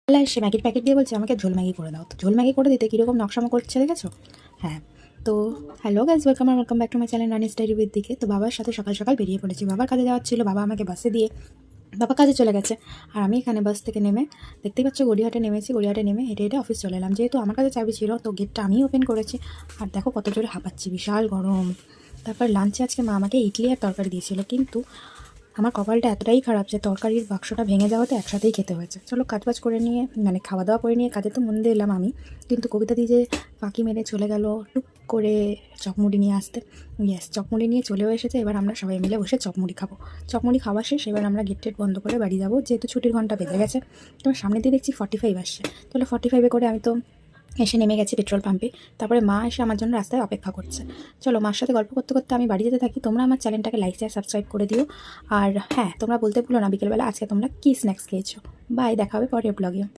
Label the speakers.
Speaker 1: বেলা এসে ম্যাগির প্যাকেট দিয়ে বলছে আমাকে ঝোল ম্যাগি করে দাও। তো ঝোল ম্যাগি করে দিতে কীরকম নকশামো করছে দেখেছো? হ্যাঁ, তো hello guys, welcome back to my channel Rani's diary with দিকে। তো বাবার সাথে সকাল সকাল বেরিয়ে পড়েছি। বাবার কাজে যাওয়ার ছিল, বাবা আমাকে বাসে দিয়ে বাবা কাজে চলে গেছে। আর আমি এখানে বাস থেকে নেমে, দেখতেই পাচ্ছ গড়িয়াহাটে নেমেছি। গড়িয়াহাটে নেমে হেঁটে হেঁটে অফিস চলে এলাম। যেহেতু আমার কাছে চাবি ছিল তো গেটটা আমিই ওপেন করেছি। আর দেখো কত জোরে হাঁপাচ্ছি, বিশাল গরম। তারপর লাঞ্চে আজকে মা আমাকে ইডলি আর তরকারি দিয়েছিল, কিন্তু আমার কপালটা এতটাই খারাপ যে তরকারির বাক্সটা ভেঙে যাওয়াতে একসাথেই খেতে হয়েছে। চলো কাজবাজ করে নিয়ে, মানে খাওয়া দাওয়া করে নিয়ে কাজে তো মন দিয়ে এলাম আমি, কিন্তু কবিতা দিয়ে যে ফাঁকি মেরে চলে গেল টুক করে চপমুড়ি নিয়ে আসতে। ইয়েস, চপমুড়ি নিয়ে চলেও এসেছে। এবার আমরা সবাই মিলে বসে চপমুড়ি খাবো। চপমুড়ি খাওয়া শেষ, এবার আমরা গেট টেট বন্ধ করে বাড়ি যাবো, যেহেতু ছুটির ঘন্টা বেজে গেছে। তোমার সামনে দিয়ে দেখছি 45 আসছে। তাহলে 45-এ করে আমি তো এসে নেমে গেছি পেট্রোল পাম্পে। তারপরে মা এসে আমার জন্য রাস্তায় অপেক্ষা করছে। চলো মার সাথে গল্প করতে করতে আমি বাড়ি যেতে থাকি। তোমরা আমার চ্যানেলটাকে লাইক শেয়ার সাবস্ক্রাইব করে দিও। আর হ্যাঁ, তোমরা বলতে ভুলো না বিকেলবেলা আজকে তোমরা কী স্ন্যাক্স খেয়েছো। বাই, দেখা হবে পরের ব্লগে।